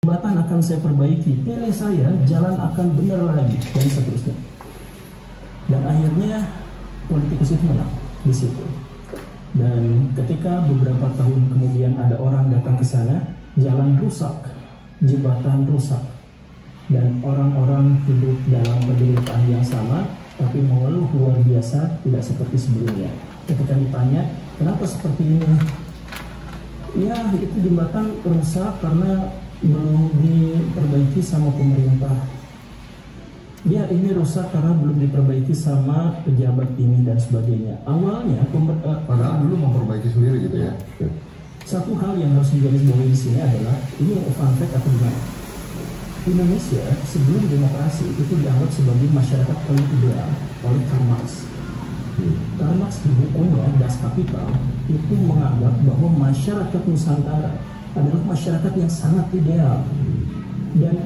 jembatan akan saya perbaiki, pilih saya, jalan akan benar lagi, dan seterusnya. Dan akhirnya politikus itu menang di situ. Dan ketika beberapa tahun kemudian ada orang datang ke sana, jalan rusak, jembatan rusak, dan orang-orang hidup dalam penderitaan yang sama, tapi mengeluh luar biasa, tidak seperti sebelumnya. Ketika ditanya, kenapa seperti ini? Ya, itu jembatan rusak karena belum diperbaiki sama pemerintah. Ya, ini rusak karena belum diperbaiki sama pejabat ini dan sebagainya. Awalnya padahal dulu memperbaiki sendiri gitu ya. Satu hal yang harus digarisbawahi di sini adalah ini fun fact atau gimana? Indonesia sebelum demokrasi itu dianggap sebagai masyarakat paling ideal oleh Karl Marx. Karl Marx di bukunya Das Kapital itu menganggap bahwa masyarakat Nusantara adalah masyarakat yang sangat ideal, dan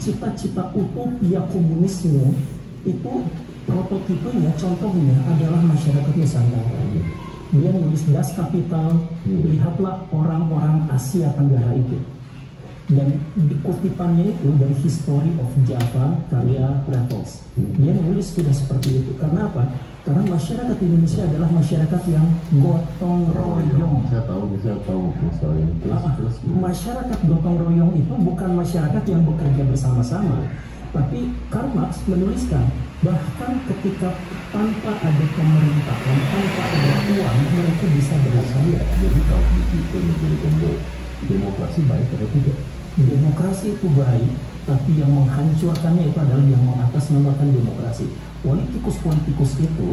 cita-cita utopia komunisme itu prototipenya, contohnya adalah masyarakat Nusantara. Dia menulis Das Kapital, lihatlah orang-orang Asia Tenggara itu. Dan di kutipannya itu dari History of Java karya Raffles. Dia menulis sudah seperti itu. Karena apa? Karena masyarakat Indonesia adalah masyarakat yang gotong royong. Saya tahu misalnya. Terus. Masyarakat gotong royong itu bukan masyarakat yang bekerja bersama-sama, tapi Karl Marx menuliskan bahkan ketika tanpa ada pemerintahan, tanpa ada uang, mereka bisa berkarya. Jadi kalau begitu menjadi demokrasi baik atau tidak? Demokrasi itu baik, tapi yang menghancurkannya itu adalah yang mengatasnamakan demokrasi. Politikus-politikus itu,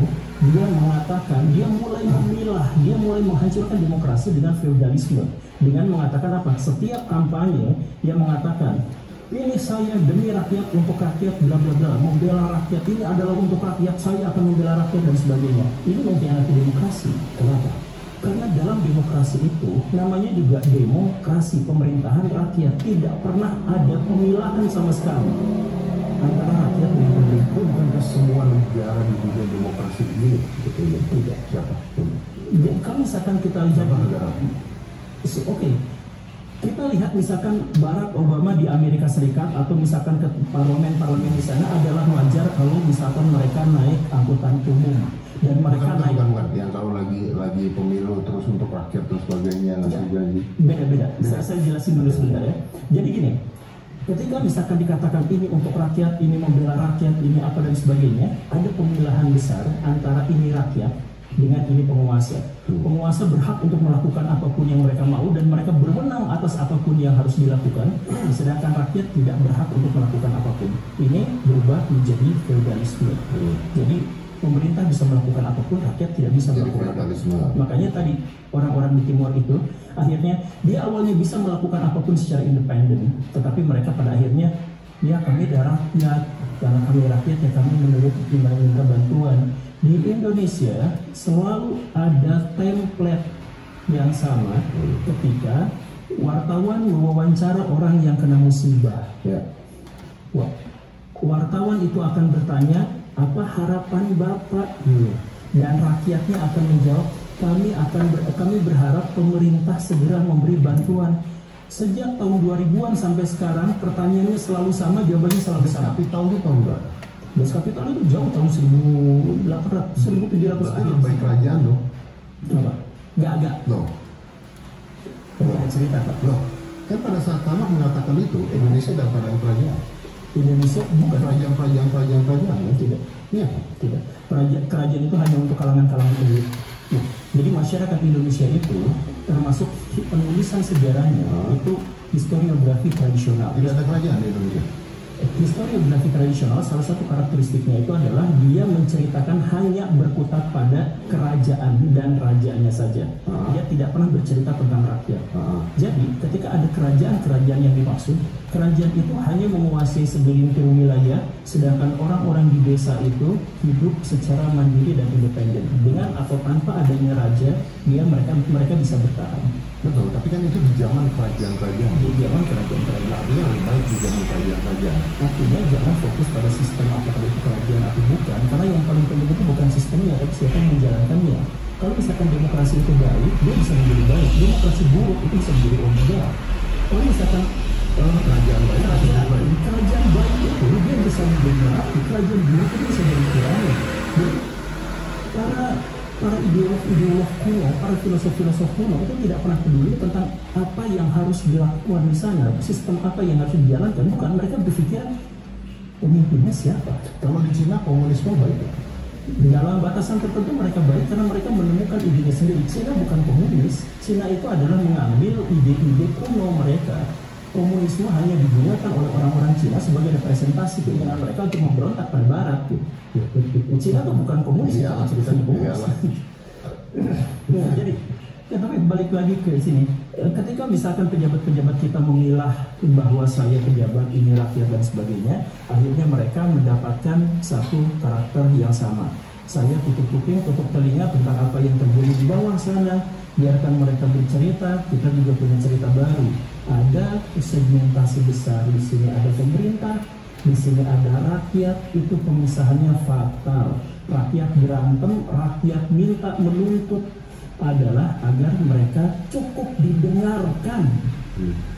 dia mengatakan, dia mulai memilah, dia mulai menghancurkan demokrasi dengan feudalisme, dengan mengatakan apa? Setiap kampanye dia mengatakan, ini saya demi rakyat, untuk rakyat, bla bla bla, membela rakyat, ini adalah untuk rakyat, saya akan membela rakyat dan sebagainya. Ini mengkhianati demokrasi. Kenapa? Karena dalam demokrasi itu namanya juga demokrasi, pemerintahan rakyat, tidak pernah ada pemilahan sama sekali antara rakyat dan pemerintah. Bukankah semua negara di dunia demokrasi ini sebetulnya tidak? Siapa? Kalau misalkan kita lihat negara, oke, kita lihat misalkan Barack Obama di Amerika Serikat atau misalkan ke parlemen di sana adalah wajar kalau misalkan mereka naik angkutan umum dan mereka naik yang kalau lagi pemilu terus untuk rakyat terus sebagainya ngasih janji. Beda. Saya jelasin dulu sebentar ya. Jadi gini, ketika misalkan dikatakan ini untuk rakyat, ini membela rakyat, ini apa dan sebagainya, ada pemilahan besar antara ini rakyat dengan ini penguasa. Penguasa berhak untuk melakukan apapun yang mereka mau dan mereka berwenang atas apapun yang harus dilakukan, sedangkan rakyat tidak berhak untuk melakukan apapun. Ini berubah menjadi feudalisme. Jadi pemerintah bisa melakukan apapun, rakyat tidak bisa melakukan apapun. Makanya tadi orang-orang di Timur itu akhirnya dia awalnya bisa melakukan apapun secara independen, tetapi mereka pada akhirnya ya kami rakyat, karena kami rakyat ya kami menurut minta bantuan. Di Indonesia selalu ada template yang sama ketika wartawan mewawancara orang yang kena musibah. Wah, wartawan itu akan bertanya, apa harapan Bapak? Dan rakyatnya akan menjawab, kami berharap pemerintah segera memberi bantuan. Sejak tahun 2000-an sampai sekarang pertanyaannya selalu sama, jawabannya selalu sama. Tapi tahun itu tahun berapa? Das Kapital itu jauh tahun 1700. Baik kerajaan dong. Apa? Enggak. Loh. Cerita Pak. Loh. Kan pada saat Tamak mengatakan itu Indonesia dalam keadaan kerajaan. Indonesia bukan kerajaan. Tidak. Iya. Tidak. Kerajaan itu hanya untuk kalangan-kalangan elit. Nah, jadi masyarakat Indonesia itu termasuk penulisan sejarahnya itu historiografi tradisional. Tidak ada kerajaan di Indonesia. Historiografi tradisional salah satu karakteristiknya itu adalah dia menceritakan hanya berkutat pada kerajaan dan rajanya saja. Dia tidak pernah bercerita tentang rakyat. Jadi ketika ada kerajaan yang dimaksud, kerajaan itu hanya menguasai segelintir wilayah, sedangkan orang-orang di desa itu hidup secara mandiri dan independen. Dengan atau tanpa adanya raja, mereka bisa bertahan. Betul, tapi kan itu di zaman kerajaan-kerajaan. Di zaman kerajaan-kerajaan. Artinya lebih baik di zaman kerajaan-kerajaan. Artinya jangan fokus pada sistem apakah itu kerajaan atau bukan, karena yang paling penting itu bukan sistemnya, tapi siapa yang menjalankannya. Kalau misalkan demokrasi itu baik, dia bisa menjadi baik. Demokrasi buruk itu bisa menjadi omega. Kalau misalkan Kerajaan baik, kerajaan baik itu dia bisa menjadi rapi, kerajaan buruk itu bisa jadi tirani. Jadi para ideolog kuno, para filosof kuno itu tidak pernah peduli tentang apa yang harus dilakukan di sana, sistem apa yang harus dijalankan. Bukan, mereka berpikir pemimpinnya siapa. Kalau di Cina komunisme baik. Di dalam batasan tertentu mereka baik karena mereka menemukan idenya sendiri. Cina bukan komunis. Cina itu adalah mengambil ide-ide kuno mereka. Komunisme hanya digunakan oleh orang-orang Cina sebagai representasi keinginan mereka untuk memberontak pada Barat. Cina itu bukan komunis, Iya, ceritanya komunis. Nah, jadi, ya tapi balik lagi ke sini. Ketika misalkan pejabat-pejabat kita memilah bahwa saya pejabat ini rakyat dan sebagainya, akhirnya mereka mendapatkan satu karakter yang sama. Saya tutup kuping, tutup telinga tentang apa yang terjadi di bawah sana. Biarkan mereka bercerita, kita juga punya cerita baru. Ada segmentasi besar, di sini ada pemerintah, di sini ada rakyat, itu pemisahannya fatal. Rakyat berantem, rakyat minta menuntut adalah agar mereka cukup didengarkan.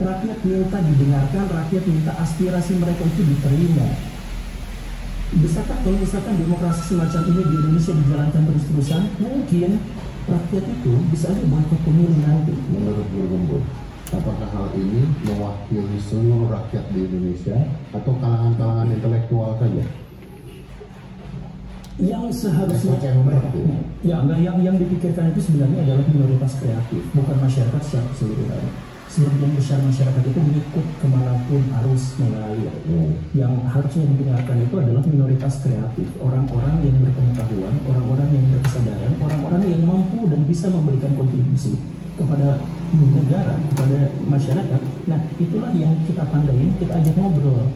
Rakyat minta didengarkan, rakyat minta aspirasi mereka itu diterima. Bisakah kalau misalkan demokrasi semacam ini di Indonesia dijalankan terus-terusan, mungkin rakyat itu bisa aja boikot pemilu nanti. Menurut Guru, apakah hal ini mewakili seluruh rakyat di Indonesia atau kalangan-kalangan intelektual saja? Yang seharusnya yang dipikirkan itu sebenarnya adalah minoritas kreatif, bukan masyarakat secara keseluruhan. Sebagian besar masyarakat itu mengikut kemanapun arus mengalir. Yang harusnya didengarkan itu adalah minoritas kreatif, orang-orang yang berpengetahuan, orang-orang yang berkesadaran, orang-orang yang mampu dan bisa memberikan kontribusi kepada negara, kepada masyarakat. Nah, itulah yang kita tandain, kita ajak ngobrol.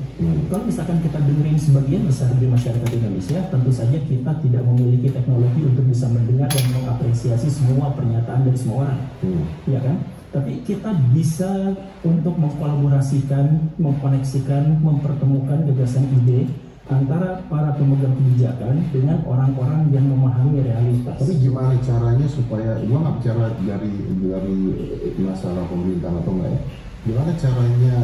Kalau misalkan kita dengerin sebagian besar di masyarakat Indonesia, tentu saja kita tidak memiliki teknologi untuk bisa mendengar dan mengapresiasi semua pernyataan dari semua orang, ya kan? Tapi kita bisa untuk mengkolaborasikan, mengkoneksikan, mempertemukan gagasan ide antara para pemegang kebijakan dengan orang-orang yang memahami realitas. Tapi gimana caranya supaya, gua nggak bicara dari masalah pemerintahan atau enggak ya, gimana caranya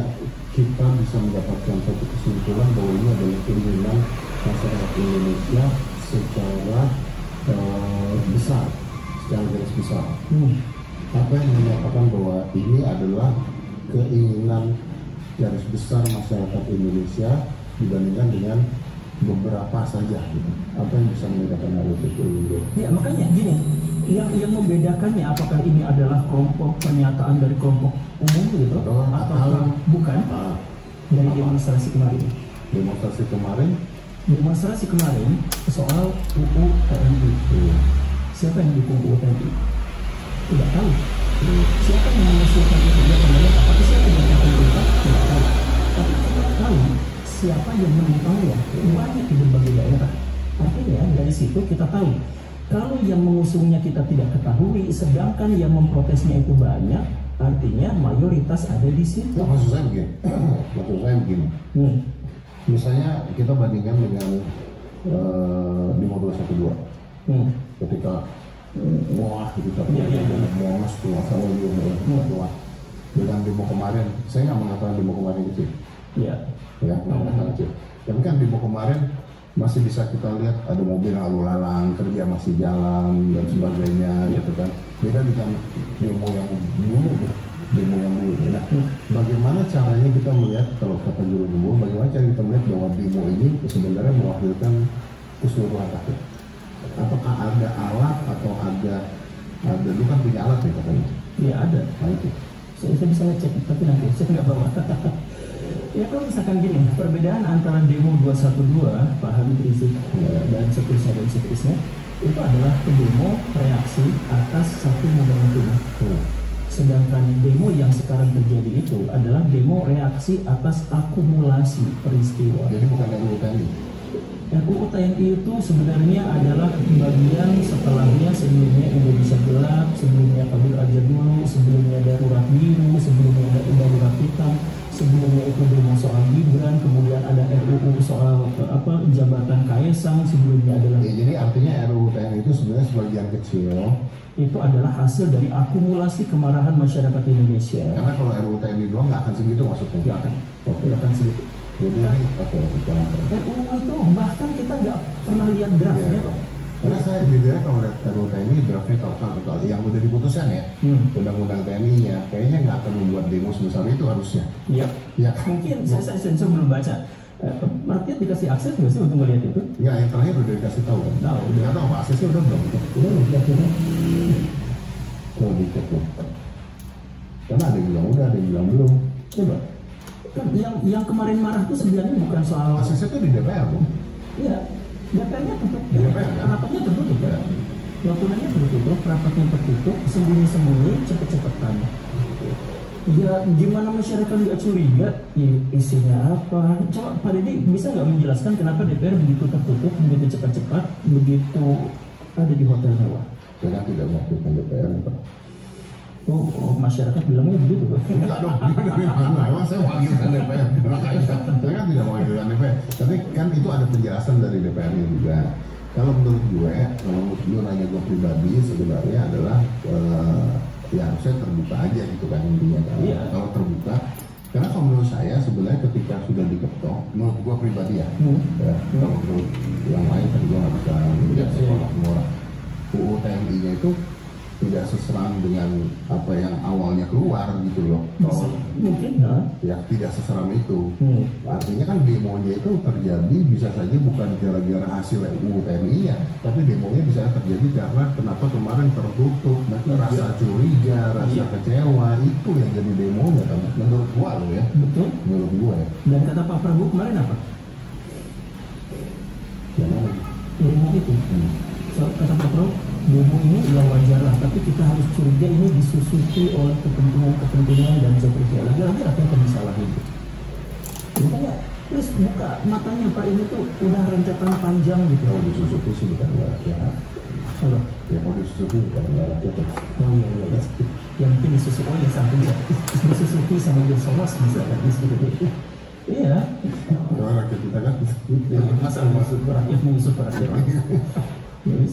kita bisa mendapatkan satu kesimpulan bahwa ini adalah keinginan masyarakat Indonesia secara besar, secara garis besar. Apa yang menyatakan bahwa ini adalah keinginan garis besar masyarakat Indonesia dibandingkan dengan beberapa saja gitu. Apa yang bisa membedakan hal itu? Ya, makanya gini, yang membedakannya apakah ini adalah kelompok pernyataan dari kelompok umum gitu atau bukan dari demonstrasi kemarin. Demonstrasi kemarin soal UU TNI. Siapa yang dukung UU TNI? Tidak tahu. Siapa yang mengusulkan itu? Dia menolak. Apakah siapa yang akan berubah? Tidak tahu. Tapi kita tahu siapa yang menentangnya. Banyak di berbagai daerah. Artinya dari situ kita tahu kalau yang mengusungnya kita tidak ketahui, sedangkan yang memprotesnya itu banyak, artinya mayoritas ada di situ. Nah, maksud saya begini. Misalnya kita bandingkan dengan Demo 212. Ketika Moas gitu, Moas tuh asal dengan demo kemarin, saya nggak mengatakan demo kemarin kecil, ya nggak mengatakan kecil. Tapi kan demo kemarin masih bisa kita lihat ada mobil lalu lalang, kerja masih jalan dan sebagainya, gitu kan. Beda dengan demo yang dulu. Nah, bagaimana caranya kita melihat, kalau kata Guru, bagaimana cara kita melihat bahwa demo ini sebenarnya mewakilkan keseluruhan rakyat? Apakah ada alat atau ada lu kan punya alat nih katanya? Iya ada. Nah, itu. Saya bisa ngecek, tapi nanti saya nggak bawa. Ya kalau misalkan gini, perbedaan antara demo 212, Pak Habib Rizik dan seterusnya itu adalah demo reaksi atas satu momentum. Sedangkan demo yang sekarang terjadi itu adalah demo reaksi atas akumulasi peristiwa. Jadi bukan RUU TNI. RUU TNI itu sebenarnya adalah bagian setelahnya. Sebelumnya Indonesia Gelap, sebelumnya Kabul aja dulu, sebelumnya Darurat Biru, sebelumnya ada Darurat Hitam, sebelumnya itu demo soal Gibran, kemudian ada RUU soal jabatan Kaesang, sebelumnya adalah. Ya, jadi artinya RUU TNI itu sebenarnya sebagian kecil itu adalah hasil dari akumulasi kemarahan masyarakat Indonesia. Karena kalau RUU TNI doang nggak akan segitu maksudnya? Nggak akan, nggak akan segitu. Jadi ini RUU itu bahkan kita nggak pernah lihat draftnya. Karena saya jujur kalau lihat RUU TNI draftnya total yang udah diputuskan ya, undang-undang TNI-nya, kayaknya nggak akan membuat demo sebesar itu harusnya. Iya. Ya. Mungkin saya belum baca. Rakyat dikasih akses nggak sih untuk melihat itu? Ya, yang terakhir udah dikasih tahu kan? Tahu. Udah tahu apa aksesnya udah belum? Udah dicek tuh. Karena ada yang bilang udah, ada yang bilang belum. Coba. Kan yang kemarin marah itu sebenarnya bukan soal aksesnya tuh di DPR tuh. Iya. DPR-nya tertutup. DPR kan? Rapatnya tertutup ya. Dokumennya tertutup, rapatnya tertutup, sembunyi-sembunyi, cepet-cepetan. Ya gimana masyarakat nggak curiga isinya apa? Coba Pak Deddy bisa nggak menjelaskan kenapa DPR begitu tertutup, begitu cepat-cepat, begitu ada di hotel mewah? Saya tidak melakukan DPR Pak. Oh, masyarakat bilangnya begitu Pak? Enggak dong, dari mana? Emang saya wakilkan DPR? Saya kan tidak mewakilkan DPR. Tapi kan itu ada penjelasan dari DPR-nya juga. Kalau menurut gue nanya gue pribadi sebenarnya adalah ya harusnya terbuka aja gitu kan intinya kan. Iya. Kalau terbuka, karena kalau menurut saya sebenarnya ketika sudah diketok, menurut gua pribadi ya, kalau menurut yang lain kan gua nggak bisa melihat sekolah semua orang. UU TNI-nya itu tidak seseram dengan apa yang awalnya keluar gitu loh. Kalau mungkin ya tidak seseram itu. Artinya kan demonya itu terjadi bisa saja bukan gara-gara hasil UU TNI ya, tapi demonya bisa terjadi karena kenapa kemarin tertutup, rasa curiga, rasa kecewa itu yang jadi demonya kan. Menurut gua loh ya. Betul. Menurut gua ya. Dan kata Pak Prabowo kemarin apa? Demo itu. Kata Pak Prabowo, demo ini ya wajar lah, tapi kita harus curiga ini disusupi oleh kepentingan dan seterusnya. Lagi-lagi rakyat yang disalah itu. Makanya, terus buka matanya Pak, ini tuh udah rentetan panjang gitu. Kalau disusupi sih bukan ya. Halo. Ya kalau disusupi bukan rakyat. Oh iya. Yang mungkin disusupi, oh ya sampai disusupi sama Josowas bisa kan gitu. Iya. Kalau rakyat kita kan masa maksud rakyat menyusup rakyat.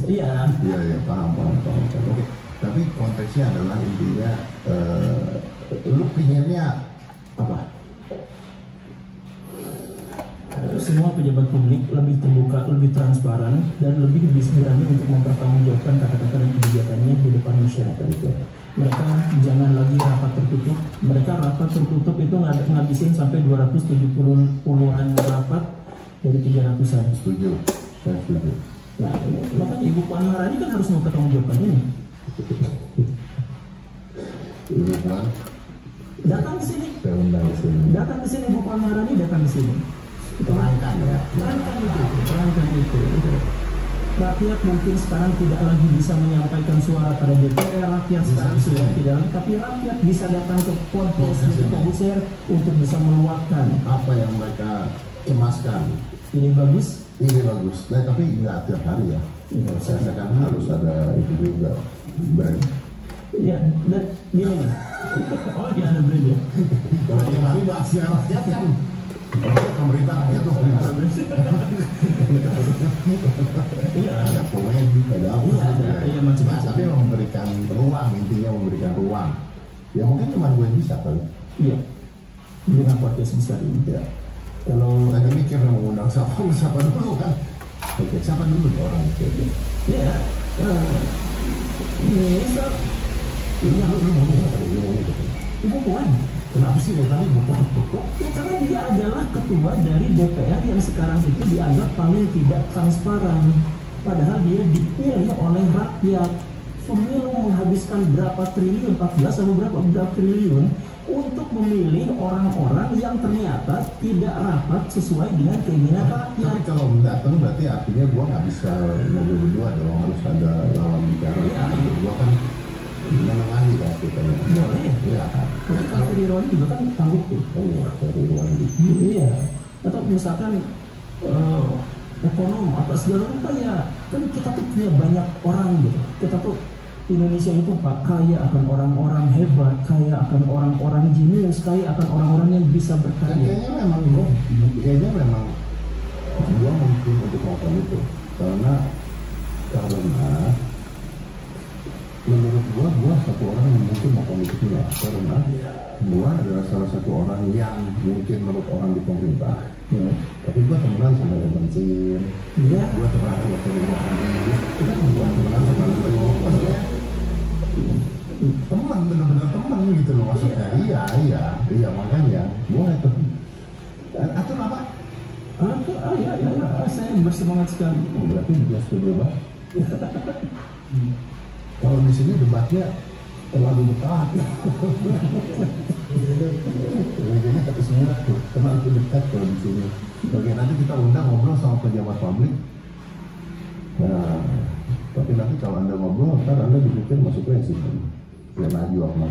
Iya. Iya, paham. Oke. Tapi konteksnya adalah intinya, lu pinginnya apa? Semua pejabat publik lebih terbuka, lebih transparan, dan lebih berani untuk mempertanggungjawabkan kata-kata dan kebijakannya di depan masyarakat itu. Mereka jangan lagi rapat tertutup. Mereka rapat tertutup itu ngabisin sampai 270-an rapat dari 300-an. Setuju, saya setuju. Nah, makanya Ibu Puan Maharani kan harus mempertanggungjawabkan ini. Ibu Puan datang ke sini. Saya undang ke sini. Datang ke sini Ibu Puan Maharani, datang ke sini. Terangkan ya. Terangkan itu. Rakyat mungkin sekarang tidak lagi bisa menyampaikan suara pada DPR, rakyat sekarang sudah tidak, tapi rakyat bisa datang ke Ponpes, ke Kompuser untuk bisa meluapkan apa yang mereka cemaskan. Ini bagus. Nah, tapi nggak tiap hari ya. Saya kan harus ada itu juga brand. Iya, dan gini nih. Oh iya ada brand ya. Kalau tiap hari bahasnya rakyat kan. Pemerintah rakyat tuh. Iya, ada polemik, ada apa? Iya macam-macam. Tapi memberikan ruang, intinya memberikan ruang. Ya mungkin cuma gue yang bisa kali. Iya. Dengan podcast besar ini. Ya. Kalau lagi mikir mau undang siapa dulu kan? Oke, siapa dulu orang itu? Iya. Misal, ini lu mau ngomong Ibu Puan. Kenapa sih tadi Ibu Puan? Ya, karena dia adalah ketua dari DPR yang sekarang itu dianggap paling tidak transparan. Padahal dia dipilih oleh rakyat. Pemilu menghabiskan berapa triliun, 14 atau berapa triliun untuk memilih orang-orang yang ternyata tidak rapat sesuai dengan keinginan rakyat. Tapi kalau datang berarti artinya gua nggak bisa ngobrol berdua dong, harus ada lawan bicara. Ya. Gua kan menengahi kan kita. Boleh. Iya. Tapi kalau di ruang juga kan tangguh tuh. Oh iya, dari ruang di. Iya. Atau misalkan ekonom apa segala rupa ya kan kita tuh punya banyak orang gitu. Kita tuh Indonesia itu Pak kaya akan orang-orang hebat, kaya akan orang-orang jenius, kaya akan orang-orang yang bisa berkarya. Kayaknya memang gua mungkin untuk melakukan itu karena menurut gua satu orang yang mungkin mau politiknya, karena gua adalah salah satu orang yang mungkin menurut orang di pemerintah, tapi gua temenan sama yang bensin, gua temenan sama gua temenan sama lu, maksudnya teman, bener-bener teman gitu loh maksudnya. Iya makanya gua itu atau apa? Ya, saya bersemangat sekali. Berarti dia sudah berubah. Kalau di sini debatnya terlalu dekat. Jadi kata semua tuh terlalu dekat kalau di sini. Oke, nanti kita undang ngobrol sama pejabat publik. Nah, tapi nanti kalau Anda ngobrol, ntar Anda dipikir masuk presiden. Ya maju apa?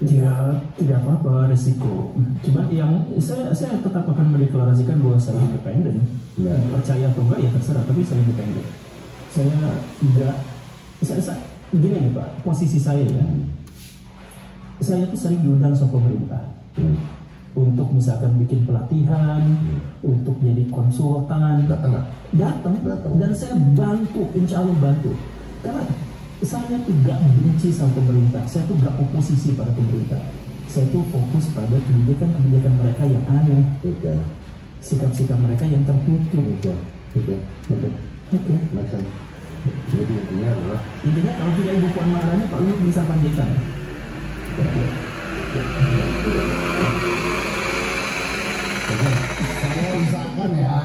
Ya, tidak apa-apa, resiko. Cuma yang saya tetap akan mendeklarasikan bahwa saya independen. Ya. Percaya atau enggak ya terserah, tapi saya independen. Saya tidak, saya gini nih Pak, posisi saya ya. Saya tuh sering diundang sama pemerintah untuk misalkan bikin pelatihan, untuk jadi konsultan. Datang. Dan saya bantu, insya Allah bantu. Karena saya tuh gak benci sama pemerintah, saya tuh gak oposisi pada pemerintah. Saya tuh fokus pada kebijakan mereka yang aneh, sikap-sikap mereka yang tertutup. Oke. Jadi intinya kalau tidak Ibu Puan Maharani, Pak Luhut bisa panjaikan. Saya usahakan ya,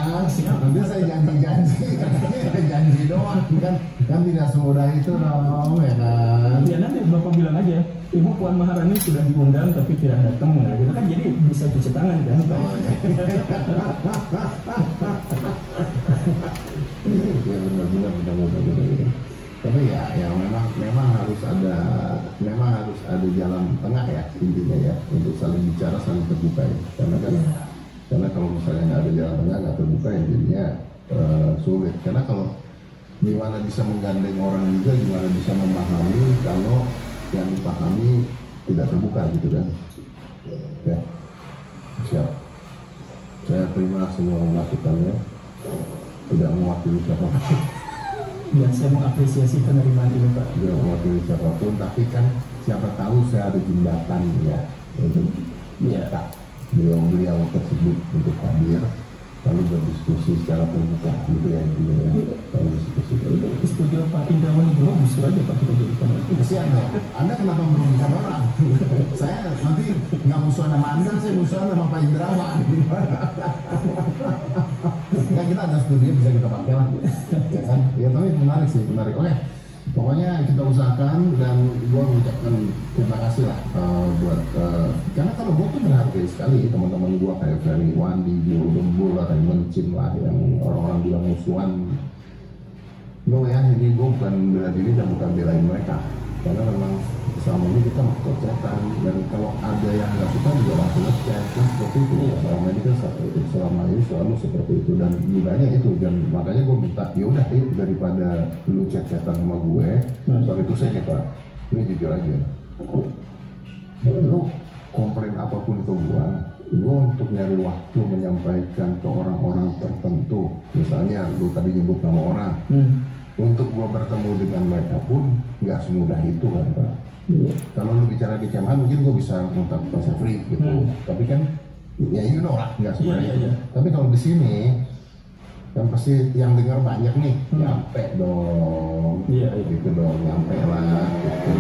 nanti saya janji doang kan tidak semudah itu dong ya kan. Ya nanti Bapak bilang aja, Ibu Puan Maharani sudah diundang tapi tidak datang, nah gitu kan, jadi bisa cuci tangan kan. Ya benar. Tapi ya memang harus ada jalan tengah ya intinya ya, untuk saling bicara, saling terbuka ya. Karena kalau misalnya nggak ada jalan tengah, nggak terbuka ya jadinya sulit. Karena kalau gimana bisa menggandeng orang juga, gimana bisa memahami kalau yang dipahami tidak terbuka gitu kan. Ya, siap. Saya terima semua masukannya, tidak mewakili siapapun. Ya, saya mengapresiasi penerimaan ini Pak. Tidak mewakili siapapun, tapi kan siapa tahu saya ada jembatan ya untuk beliau tersebut untuk hadir lalu berdiskusi secara terbuka gitu ya intinya ya. Kalau diskusi studio Pak Indrawan itu justru aja Pak kita jadikan. Kasihan dong, Anda kenapa merugikan orang? Saya nanti nggak musuhan sama Anda, saya musuhan sama Pak Indrawan. Ya kita ada studio bisa kita pakai lah, ya kan? Ya tapi menarik. Oke, pokoknya kita usahakan dan gua mengucapkan terima kasih lah buat karena kalau gua tuh menghargai sekali teman-teman gua kayak Ferry Wandi, Dio Dembul, Raymond Chin lah yang orang-orang bilang musuhan. No ya, ini gua bukan bela diri dan bukan belain mereka, karena memang selama ini kita chat-chatan, dan kalau ada yang nggak suka juga langsung ngechat kan seperti itu. Selama ini kan selama ini selalu seperti itu, dan gunanya itu, dan makanya gue minta ya udah daripada lu chat-chatan sama gue soal itu saya kata ini jujur aja, lu komplain apapun ke gue untuk nyari waktu menyampaikan ke orang-orang tertentu, misalnya lu tadi nyebut nama orang, untuk gue bertemu dengan mereka pun nggak semudah itu kan Pak. Kalau lu bicara di Kemhan mungkin gue bisa kontak Pak Safri gitu, tapi kan ya lah nggak semudah itu. Tapi kalau di sini kan pasti yang dengar banyak nih, nyampe dong, gitu dong, nyampe lah gitu.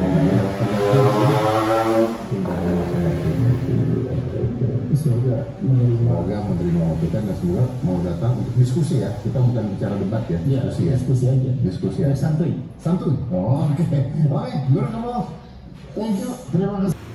Semoga menerima kita dan semoga mau datang untuk diskusi ya. Kita bukan bicara debat ya, diskusi aja. Diskusi aja. Santuy. Oh, oke. Oke, Guru Kamal. Thank you. Terima kasih.